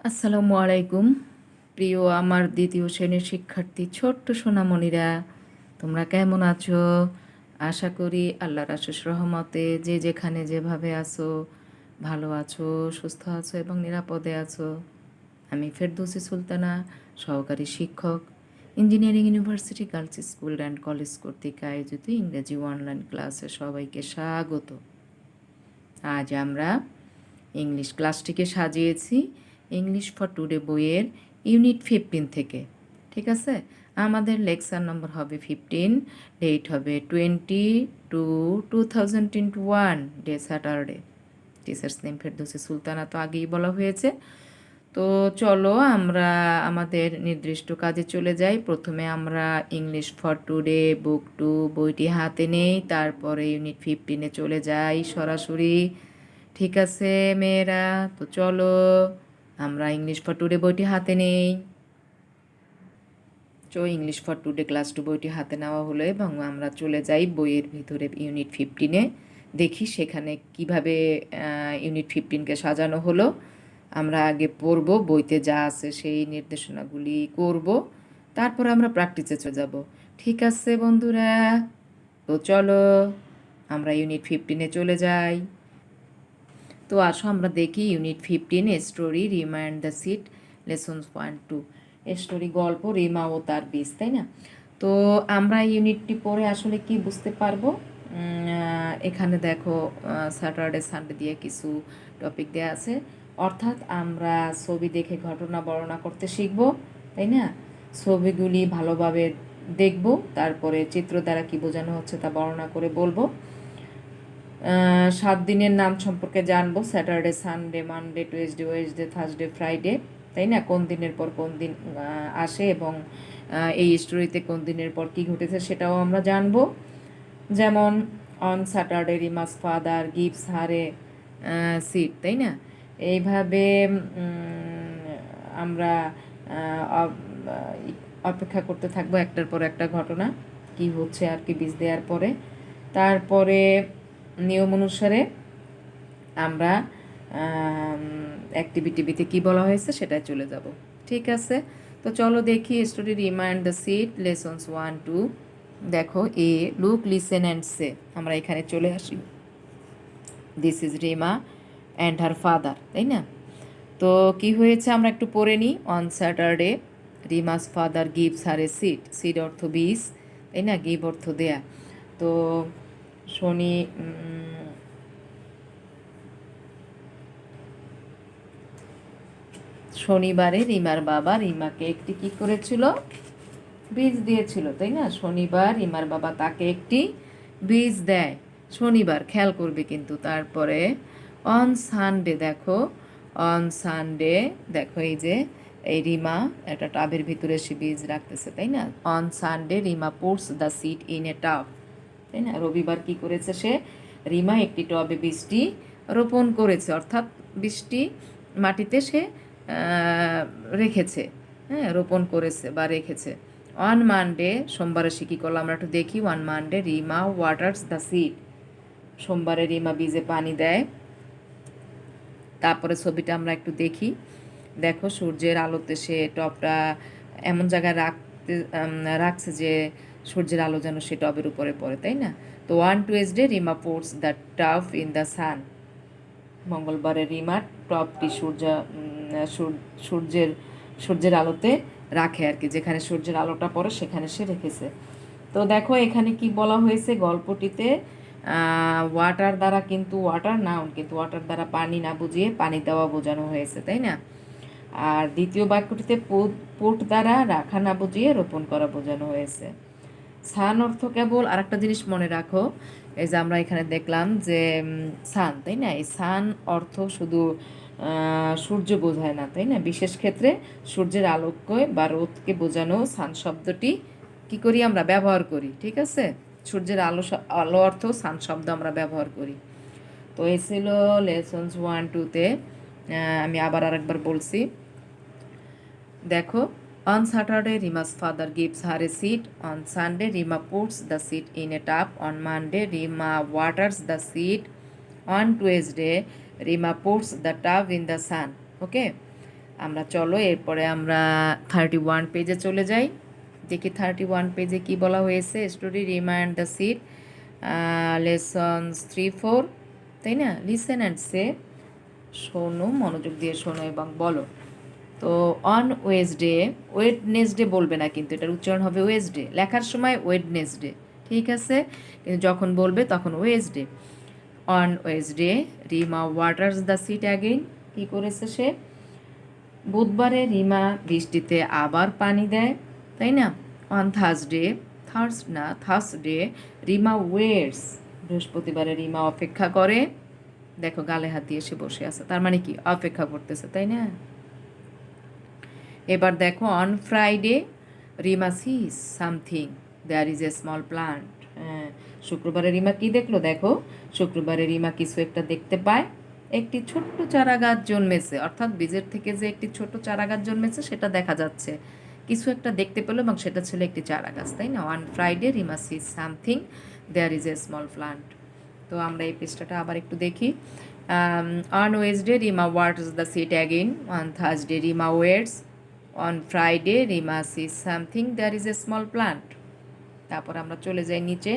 আসসালামু আলাইকুম। প্রিয় আমার দ্বিতীয় শ্রেণীর শিক্ষার্থী ছোট্ট সোনামণিরা, তোমরা কেমন আছো? আশা করি আল্লাহর অশেষ রহমতে যে যেখানে যেভাবে আছো ভালো আছো, সুস্থ আছো এবং নিরাপদে আছো। আমি ফেরদৌসী সুলতানা, সহকারী শিক্ষক, engineering university girls school and college কর্তৃক আয়োজিত ইংরেজি অনলাইন ক্লাসে সবাইকে স্বাগত। আজ আমরা ইংলিশ ক্লাসটিকে সাজিয়েছি ইংলিশ ফর টুডে বইয়ের ইউনিট 15 থেকে। ঠিক আছে, আমাদের লেকচার নম্বর হবে 15, ডেট হবে 20/2/2021, day Saturday. Teachers name Ferdousi Sultana তো আগেই বলা হয়েছে। তো চলো আমরা আমাদের নির্দিষ্ট কাজে চলে যাই। প্রথমে আমরা ইংলিশ ফর টুডে বুক 2 বইটি হাতে নেই, তারপরে ইউনিট 15-এ চলে যাই সরাসরি। ঠিক আছে মেয়েরা, তো চলো আমরা ইংলিশ ফর টুডে বইটি হাতে নেই। ইংলিশ ফর টুডে ক্লাস 2 বইটি হাতে নেওয়া হলো এবং আমরা চলে যাই বইয়ের ভিতরে ইউনিট 15-এ। দেখি সেখানে কিভাবে ইউনিট 15কে সাজানো হলো। আমরা আগে পড়ব, বইতে যা আছে সেই নির্দেশনাগুলি করব, তারপর আমরা প্র্যাকটিসে চলে যাব। ঠিক আছে বন্ধুরা, তো চলো আমরা ইউনিট 15-এ চলে যাই। তো আসো আমরা দেখি unit 15 story Rima and the seed, lessons 1-2। Story গল্প রিমা ও তার বীজ, তাই না? তো আমরা ইউনিটটি পড়ে আসলে কি বুঝতে পারবো? এখানে দেখো স্যাটারডে সানডে দিয়ে কিছু টপিক দেওয়া আছে, অর্থাৎ আমরা ছবি দেখে ঘটনা বর্ণনা করতে শিখব, তাই না? ছবিগুলি ভালোভাবে দেখব, তারপরে চিত্র দ্বারা কি বোঝানো হচ্ছে তা বর্ণনা করে বলবো। 7 দিনের নাম সম্পর্কে জানবো, Saturday Sunday Monday Tuesday ওয়েসডে Thursday Friday, তাই না? কোন দিনের পর কোন দিন আসে এবং এই স্টোরিতে কোন দিনের পর কী ঘটেছে সেটাও আমরা জানবো। যেমন on Saturday Rima's father gives হারে সিট, তাই না? এইভাবে আমরা অপেক্ষা করতে থাকবো একটার পর একটা ঘটনা কি হচ্ছে আর কি বীজ দেওয়ার পরে। তারপরে নিয়ম অনুসারে আমরা অ্যাক্টিভিটিতে কি বলা হয়েছে সেটাই চলে যাব। ঠিক আছে, তো চলো দেখি story Rima and the seed, lessons 1-2। দেখো a look listen and say, আমরা এখানে চলে আসি। This is Rima and her father, তাই না? তো কি হয়েছে আমরা একটু পড়ে নিই। On Saturday Rima's father gives her a seed, seed অর্থ বীজ, তাই না? গিভ অর্থ দেয়া। তো শনিবারে রিমার বাবা রিমাকে একটি কি করেছিল? বীজ দিয়েছিল, তাই না? শনিবার রিমার বাবা তাকে একটি বীজ দেয়, শনিবার খেয়াল করবে কিন্তু। তারপরে অন সানডে, দেখো অন সানডে, দেখো এই যে এই রিমা একটা টাবের ভিতরে সে বীজ রাখতেছে, তাই না? On Sunday Rima puts the seed in a tub, তাই না? রবিবার কি করেছে সে? রিমা একটি টবে বীজটি রোপণ করেছে, অর্থাৎ বীজটি মাটিতে সে রেখেছে, হ্যাঁ, রোপণ করেছে বা রেখেছে। অন মানডে, সোমবারে সে কী করলো আমরা একটু দেখি। One Monday Rima waters the seed, সোমবারে রিমা বীজে পানি দেয়। তারপরে ছবিটা আমরা একটু দেখি। দেখো সূর্যের আলোতে সে টবটা এমন জায়গায় রাখছে যে সূর্যের আলো যেন সে টবের উপরে পড়ে, তাই না? তো one Tuesday Rima ports the tub in the সান, মঙ্গলবারে রিমা টবটি সূর্যের সূর্যের আলোতে রাখে আর কি, যেখানে সূর্যের আলোটা পড়ে সেখানে সে রেখেছে। তো দেখো এখানে কি বলা হয়েছে গল্পটিতে, ওয়াটার দ্বারা, কিন্তু ওয়াটার নাউন, কিন্তু ওয়াটার দ্বারা পানি না বুঝিয়ে পানি দেওয়া বোঝানো হয়েছে, তাই না? আর দ্বিতীয় বাক্যটিতে পুট দ্বারা রাখা না বুঝিয়ে রোপণ করা বোঝানো হয়েছে। সান অর্থ কেবল, আর একটা জিনিস মনে রাখো, এই যে আমরা এখানে দেখলাম যে সান, তাই না? এই সান অর্থ শুধু সূর্য বোঝায় না, তাই না? বিশেষ ক্ষেত্রে সূর্যের আলোকে বা রোদকে বোঝানো সান শব্দটি কি করি আমরা ব্যবহার করি। ঠিক আছে, সূর্যের আলো অর্থ সান শব্দ আমরা ব্যবহার করি। তো এই ছিল লেসন্স 1-2-তে। আমি আবার আরেকবার বলছি, দেখো on Saturday Rima's father gives her a seed, on Sunday Rima puts the seed in a tub, on Monday Rima waters the seed, on Tuesday Rima puts the tub in the sun. Okay, আমরা চলো এরপরে আমরা 31 পেজে চলে যাই। দেখি 31 পেজে কি বলা হয়েছে। Story Rima and the seed, lessons 3-4, তাই না? লিসেন অ্যান্ড সে, শোনো, মনোযোগ দিয়ে শোনো এবং বলো। তো অন ওয়েডনেসডে বলবে না, কিন্তু এটার উচ্চারণ হবে ওয়েসডে। লেখার সময় ওয়েডনেসডে, ঠিক আছে, কিন্তু যখন বলবে তখন Wednesday. On Wednesday Rima waters the seed again, কী করেছে সে? বুধবারে রিমা বৃষ্টিতে আবার পানি দেয়, তাই না? অন থার্সডে রিমা ওয়েটস, বৃহস্পতিবারে রিমা অপেক্ষা করে। দেখো গালে হাত দিয়ে এসে বসে আছে, তার মানে কি অপেক্ষা করতেছে, তাই না? এবার দেখো on Friday Rima sees something, there is a small plant. হ্যাঁ, শুক্রবারে রিমা কি দেখলো? দেখো শুক্রবারে রিমা কিছু একটা দেখতে পায়, একটি ছোট্ট চারা গাছ জন্মেছে, অর্থাৎ বীজের থেকে যে একটি ছোট চারা গাছ জন্মেছে সেটা দেখা যাচ্ছে। কিছু একটা দেখতে পেলো এবং সেটা ছিল একটি চারা গাছ, তাই না? On Friday Rima sees something, there is a small plant. তো আমরা এই পৃষ্ঠাটা আবার একটু দেখি। On Wednesday Rima waters the seed again, on Thursday Rima waits, on Friday Rima sees something, there is a small plant. তারপর আমরা চলে যাই নিচে।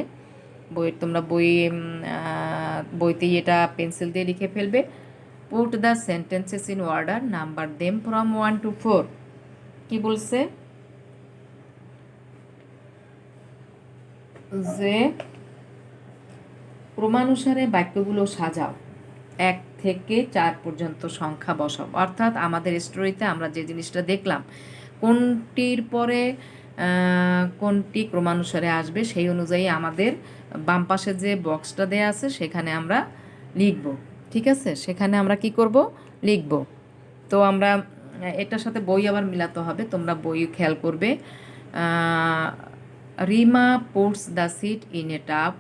তোমরা বইতেই এটা পেন্সিল দিয়ে লিখে ফেলবে। Put the sentences in order, number them from 1 to 4। কি বলছে? যে ক্রমানুসারে বাক্যগুলো সাজাও, 1 থেকে 4 পর্যন্ত সংখ্যা বসাও। অর্থাৎ আমাদের স্টোরিতে আমরা যে জিনিসটা দেখলাম, কোনটির পরে কোনটি ক্রমানুসারে আসবে সেই অনুযায়ী আমাদের বাম পাশে যে বক্সটা দেয়া আছে সেখানে আমরা লিখব, ঠিক আছে? সেখানে আমরা কি করব? লিখব। তো আমরা এটার সাথে বই আবার মিলাতে হবে, তোমরা বই খেয়াল করবে। Rima puts the seed in a tub,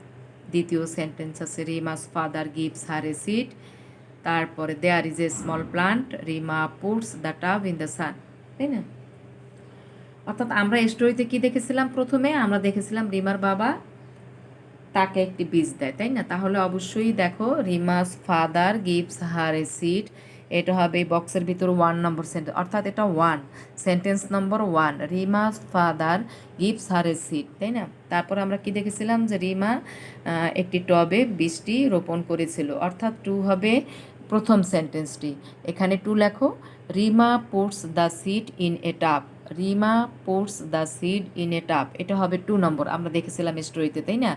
দ্বিতীয় সেন্টেন্স আছে Rima's father gives her a seed, তারপরে there is a small plant, Rima puts the tub in the sun, তাই না? অর্থাৎ আমরা স্টোরিতে কি দেখেছিলাম? প্রথমে আমরা দেখেছিলাম রিমার বাবা তাকে একটি বীজ দেয়, তাই না? তাহলে অবশ্যই দেখো Rima's father gives her a seed, এটা হবে এই বক্সের ভিতর 1 নম্বর সেন্টেন্স, অর্থাৎ এটা 1, সেন্টেন্স নম্বর 1, Rima's father gives her a seed, তাই না? তারপর আমরা কি দেখেছিলাম? যে রিমা একটি টবে বীজটি রোপণ করেছিল, অর্থাৎ 2 হবে প্রথম সেন্টেন্সটি। এখানে 2 লেখো। Rima puts the seed in a tub, Rima puts the seed in a tub, এটা হবে 2 নম্বর, আমরা দেখেছিলাম স্টোরিতে, তাই না?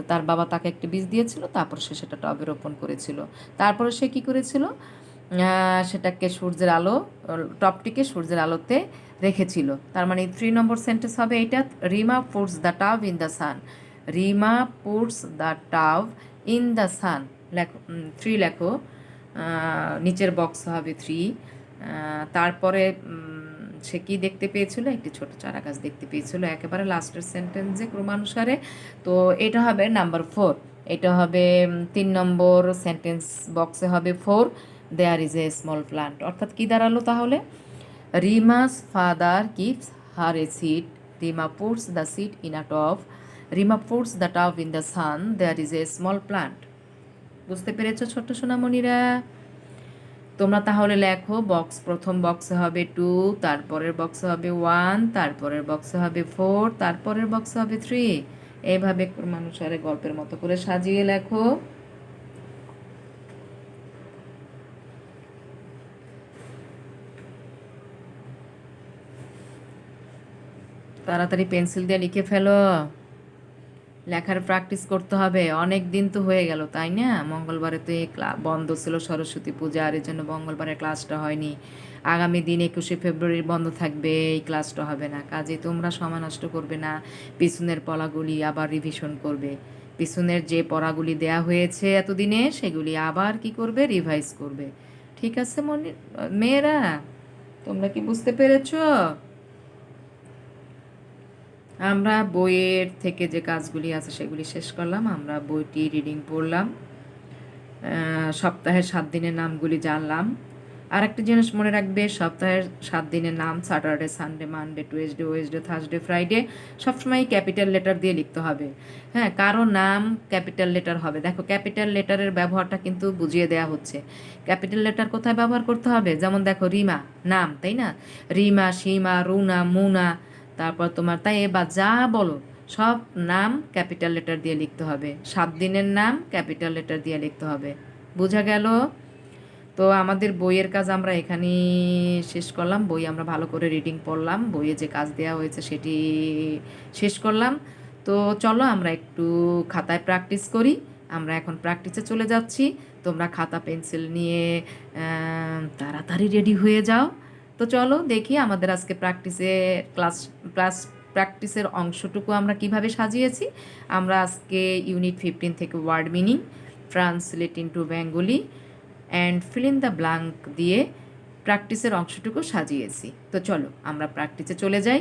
তার বাবা তাকে একটি বীজ দিয়েছিল, তারপর সে সেটা টবে রোপণ করেছিল। তারপরে সে কি করেছিল? সেটাকে সূর্যের আলো, টবটিকে সূর্যের আলোতে রেখেছিল। তার মানে 3 নম্বর সেন্টেন্স হবে এইটা, Rima puts the tub in the sun, Rima puts the tub in the সান। লেখো 3 লেখো, নিচের বক্স হবে 3। তারপরে সে কি দেখতে পেয়েছিল? একটি ছোট চারা গাছ দেখতে পেয়েছিল, একেবারে লাস্টের সেন্টেন্সে ক্রমানুসারে। তো এটা হবে নাম্বার 4, এটা হবে 3 নম্বর সেন্টেন্স বক্সে হবে 4, there is a small plant. অর্থাৎ কি দাঁড়ালো তাহলে? Rima's father gives her a seed, Rima puts the seed in a tub, Rima puts the tub in the sun, there is a small plant. বুঝতে পেরেছো ছোট্ট সোনামণিরা? তোমরা তাহলে লেখো, প্রথম বক্সে হবে 2, তারপরের বক্সে হবে 1, তারপরের বক্সে হবে 4, তারপরের বক্সে হবে 3। এইভাবে ক্রমানুসারে গল্পের মতো করে সাজিয়ে লেখো। তাড়াতাড়ি পেন্সিল দিয়ে লিখে ফেলো, লেখার প্র্যাকটিস করতে হবে। অনেক দিন তো হয়ে গেল, তাই না? মঙ্গলবারে তো এই বন্ধ ছিল সরস্বতী পূজা, আর এর জন্য মঙ্গলবারে ক্লাসটা হয়নি। আগামী দিন 21শে ফেব্রুয়ারির বন্ধ থাকবে, এই ক্লাসটা হবে না। কাজে তোমরা সময় নষ্ট করবে না, পিছনের পড়াগুলি আবার রিভিশন করবে। পিছনের যে পড়াগুলি দেয়া হয়েছে এতদিনে সেগুলি আবার কি করবে? রিভাইজ করবে। ঠিক আছে মেয়েরা, তোমরা কি বুঝতে পেরেছো? আমরা বইয়ের থেকে যে কাজগুলি আছে সেগুলি শেষ করলাম, আমরা বইটি রিডিং পড়লাম, সপ্তাহের 7 দিনের নামগুলি জানলাম, আর একটা জিনিস মনে রাখবে, সপ্তাহের 7 দিনের নাম Saturday, Sunday, Monday, Tuesday, ওয়েসডে, Thursday, Friday সবসময় ক্যাপিটাল লেটার দিয়ে লিখতে হবে। হ্যাঁ, কারো নাম ক্যাপিটাল লেটার হবে। দেখো ক্যাপিটাল লেটারের ব্যবহারটা কিন্তু বুঝিয়ে দেওয়া হচ্ছে। ক্যাপিটাল লেটার কোথায় ব্যবহার করতে হবে, যেমন দেখো রিমা নাম, তাই না? রিমা, সীমা, রুনা, মুনা, তারপর তোমার তাই বা যা বলো সব নাম ক্যাপিটাল লেটার দিয়ে লিখতে হবে। 7 দিনের নাম ক্যাপিটাল লেটার দিয়ে লিখতে হবে। বোঝা গেল? তো আমাদের বইয়ের কাজ আমরা এখানেই শেষ করলাম। বই আমরা ভালো করে রিডিং পড়লাম, বইয়ে যে কাজ দেওয়া হয়েছে সেটি শেষ করলাম। তো চলো আমরা একটু খাতায় প্র্যাকটিস করি। আমরা এখন প্র্যাকটিসে চলে যাচ্ছি। তোমরা খাতা পেন্সিল নিয়ে তাড়াতাড়ি রেডি হয়ে যাও। তো চলো দেখি আমাদের আজকে ক্লাস প্র্যাকটিসের অংশটুকু আমরা কিভাবে সাজিয়েছি। আমরা আজকে ইউনিট 15 থেকে word meaning, translate into Bengali and fill in the blank দিয়ে প্র্যাকটিসের অংশটুকু সাজিয়েছি। তো চলো আমরা প্র্যাকটিসে চলে যাই।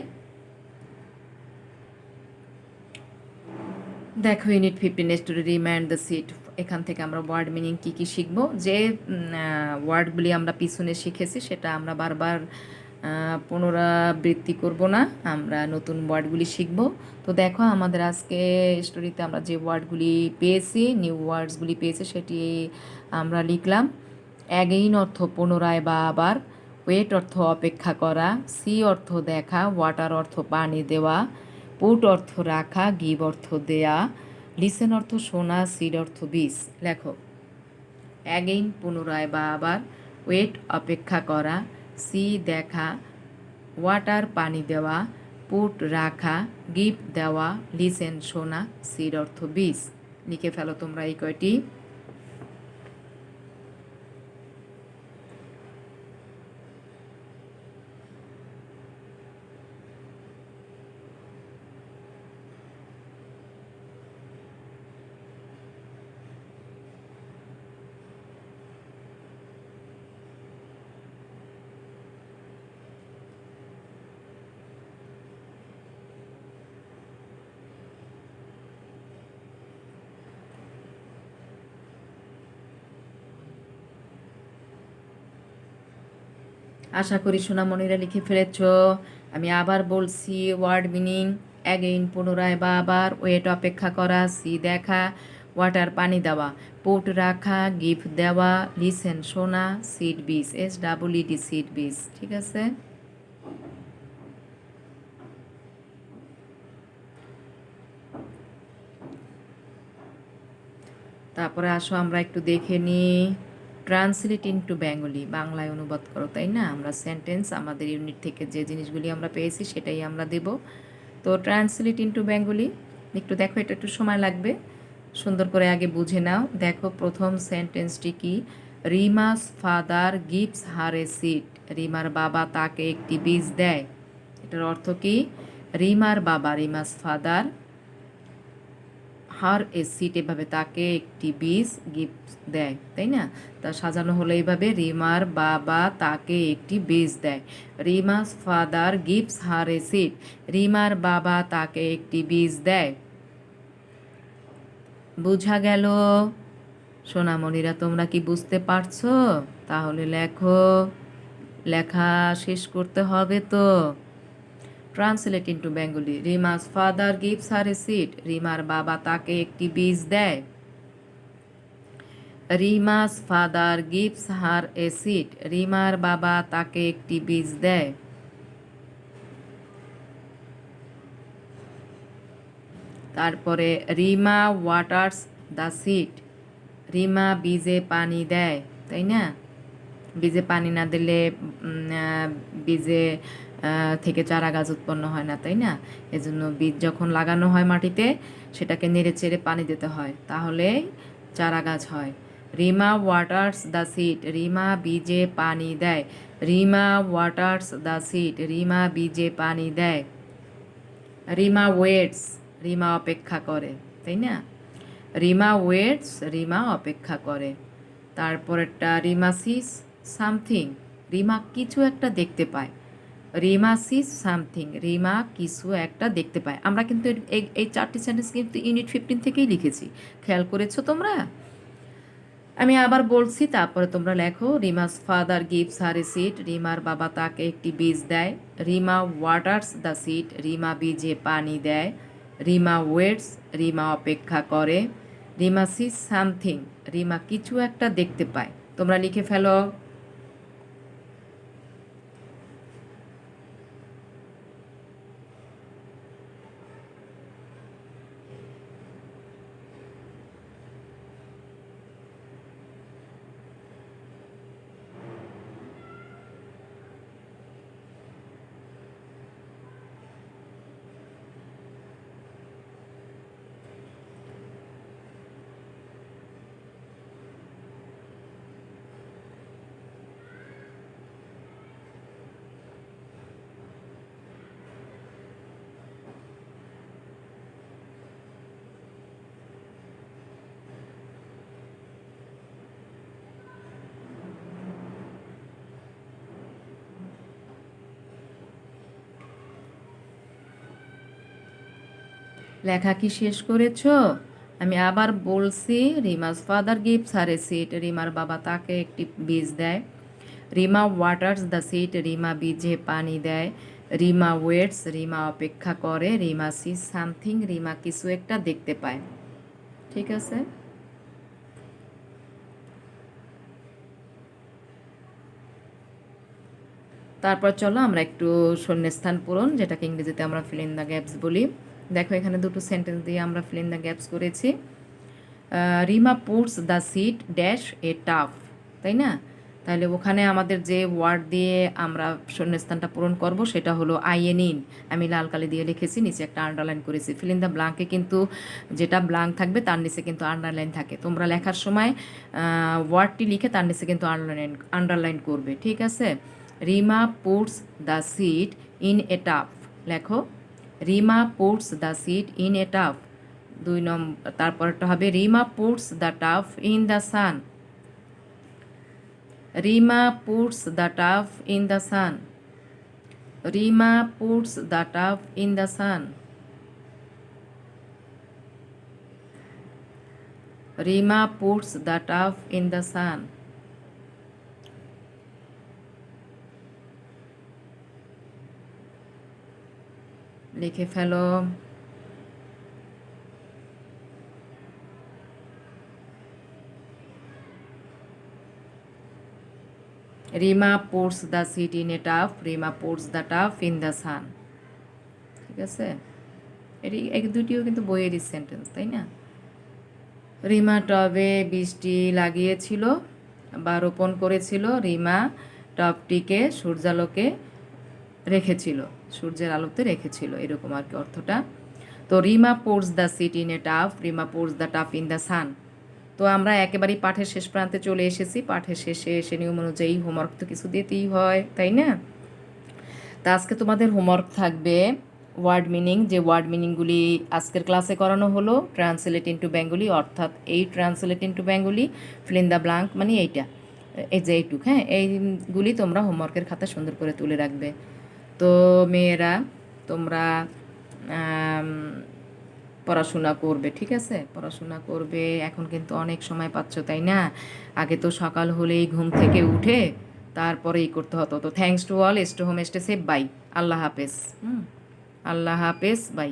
দেখো unit 15 to remind the seed, এখান থেকে আমরা ওয়ার্ড মিনিং কী কী শিখবো। যে ওয়ার্ডগুলি আমরা পিছনে শিখেছি সেটা আমরা বারবার পুনরাবৃত্তি করব না, আমরা নতুন ওয়ার্ডগুলি শিখব। তো দেখো আমাদের আজকে স্টোরিতে আমরা যে ওয়ার্ডগুলি পেয়েছি, নিউ ওয়ার্ডসগুলি পেয়েছি, সেটি আমরা লিখলাম। অ্যাগেইন অর্থ পুনরায় বা আবার, ওয়েট অর্থ অপেক্ষা করা, সি অর্থ দেখা, ওয়াটার অর্থ পানি দেওয়া, পুট অর্থ রাখা, গিভ অর্থ দেয়া, লিসেন অর্থ শোনা, সিড অর্থ বীজ। লেখো। অ্যাগেইন পুনরায় বা আবার, ওয়েট অপেক্ষা করা, সি দেখা, ওয়াটার পানি দেওয়া, পুট রাখা, গিভ দেওয়া, লিসেন শোনা, সিড অর্থ বীজ। লিখে ফেলো তোমরা এই কয়টি। আশা করি সোনামণিরা লিখে ফেলেছ। আমি আবার বলছি ওয়ার্ড মিনিং। অ্যাগেইন পুনরায় বা আবার, ওয়েট অপেক্ষা করা, সি দেখা, ওয়াটার পানি দেওয়া, পুট রাখা, গিফট দেওয়া, লিসেন শোনা, সিড বীজ, SEED সিড বীজ। ঠিক আছে। তারপরে আসো আমরা একটু দেখে নিই। ট্রান্সলেট ইনটু বেঙ্গলি, বাংলায় অনুবাদ করো, তাই না? আমরা সেন্টেন্স আমাদের ইউনিট থেকে যে জিনিসগুলি আমরা পেয়েছি সেটাই আমরা দেব। তো ট্রান্সলেট ইনটু বেঙ্গলি একটু দেখো, এটা একটু সময় লাগবে, সুন্দর করে আগে বুঝে নাও। দেখো প্রথম সেন্টেন্সটি কি, Rima's father gives her a seed, রিমার বাবা তাকে একটি বীজ দেয়। এটার অর্থ কি, রিমার বাবা, রিমাস ফাদার, হার এ সিট এভাবে তাকে একটি বীজ গিফট দেয়, তাই না? তা সাজানো হলো এইভাবে, রিমার বাবা তাকে একটি বীজ দেয়। Rima's father gives her a seed, রিমার বাবা তাকে একটি বীজ দেয়। বুঝা গেল? সোনামণিরা তোমরা কি বুঝতে পারছো? তাহলে লেখো, লেখা শেষ করতে হবে তো। Translate into Bengali, Rima's father gives her a seed, রিমার বাবা তাকে একটি বীজ দেয়। Rima's father gives her a seed, রিমার বাবা তাকে একটি বীজ দেয়। তারপরে Rima waters the seed, Rima বীজে পানি দেয়, তাই না? বীজে পানি না দিলে বীজে থেকে চারা গাছ উৎপন্ন হয় না, তাই না? এজন্য বীজ যখন লাগানো হয় মাটিতে, সেটাকে নেড়ে চেড়ে পানি দিতে হয়, তাহলে চারা গাছ হয়। Rima waters the seed, Rima বীজে পানি দেয়। Rima waters the seed, Rima বীজে পানি দেয়। রিমা ওয়েটস, রিমা অপেক্ষা করে, তাই না? রিমা ওয়েটস, রিমা অপেক্ষা করে। তারপরেরটা রিমা সিস সামথিং, রিমা কিছু একটা দেখতে পায়। রিমা সিস সামথিং, রিমা কিছু একটা দেখতে পায়। আমরা কিন্তু এই 4টি সেন্টেন্স কিন্তু ইউনিট 15 থেকেই লিখেছি, খেয়াল করেছো তোমরা? আমি আবার বলছি, তারপরে তোমরা লেখো। Rima's father gives her a seed, রিমার বাবা তাকে একটি বীজ দেয়। Rima waters the seed, Rima বীজে পানি দেয়। রিমা ওয়েটস, রিমা অপেক্ষা করে। রিমা সিজ সামথিং, রিমা কিছু একটা দেখতে পায়। তোমরা লিখে ফেলো। লেখা কি শেষ করেছো? আমি আবার বলছি। Rima's father gives her a seed, রিমার বাবা তাকে একটি বীজ দেয়। Rima waters the seed, Rima বীজে পানি দেয়। রিমা ওয়েটস, রিমা অপেক্ষা করে। রিমা সিজ সামথিং, রিমা কিছু একটা দেখতে পায়। ঠিক আছে। তারপর চলো আমরা একটু শূন্যস্থান পূরণ, যেটাকে ইংরেজিতে আমরা ফিল ইন দ্য গ্যাপস বলি। দেখো এখানে দুটো সেন্টেন্স দিয়ে আমরা ফিল ইন দ্য গ্যাপস করেছি। Rima puts the seed dash a tough, তাই না? তাহলে ওখানে আমাদের যে ওয়ার্ড দিয়ে আমরা শূন্যস্থানটা পূরণ করব সেটা হলো আইএন ইন। আমি লাল কালি দিয়ে লিখেছি, নিচে একটা আন্ডারলাইন করেছি। ফিল ইন দ্য ব্লাঙ্কে কিন্তু যেটা ব্লাঙ্ক থাকবে তার নিচে কিন্তু আন্ডারলাইন থাকে। তোমরা লেখার সময় ওয়ার্ডটি লিখে তার নিচে কিন্তু আন্ডারলাইন করবে, ঠিক আছে? Rima puts the seed in a tub, লেখো। Rima puts the seed in a tub. 2 নম্বর, তারপরটা হবে Rima puts the tub in the sun. Rima puts the tub in the sun. Rima puts the tub in the sun. Rima puts the tub in the sun. লিখে ফেলো। Rima puts the seed in a tub, Rima puts the tub in the sun. ঠিক আছে। এটি এক দুটিও কিন্তু বইয়েরই sentence, তাই না? রিমা টবে বৃষ্টি লাগিয়েছিল বা রোপণ করেছিল। রিমা টবটিকে সূর্যালোকে রেখেছিল, সূর্যের আলোতে রেখেছিল, এরকম আর কি অর্থটা। তো Rima pours the seed in a tub, Rima pours the tub in the sun. তো আমরা একেবারেই পাঠের শেষ প্রান্তে চলে এসেছি। পাঠের শেষে এসে নিয়ম অনুযায়ী হোমওয়ার্ক তো কিছু দিতেই হয়, তাই না? তা আজকে তোমাদের হোমওয়ার্ক থাকবে ওয়ার্ড মিনিং। যে ওয়ার্ড মিনিংগুলি আজকের ক্লাসে করানো হলো, ট্রান্সলেট ইন্টু বেঙ্গলি, অর্থাৎ এই translate into Bengali, feel in the blank মানে এইটা, এই যে এইটুক, হ্যাঁ, এইগুলি তোমরা হোমওয়ার্কের খাতা সুন্দর করে তুলে রাখবে। তো মেয়েরা তোমরা পড়াশোনা করবে, ঠিক আছে? পড়াশোনা করবে। এখন কিন্তু অনেক সময় পাচ্ছ, তাই না? আগে তো সকাল হলেই ঘুম থেকে উঠে তারপরে করতে হতো। তো thanks to all, stay home, stay safe, bye. Allah হাফেজ। আল্লাহ হাফেজ, বাই।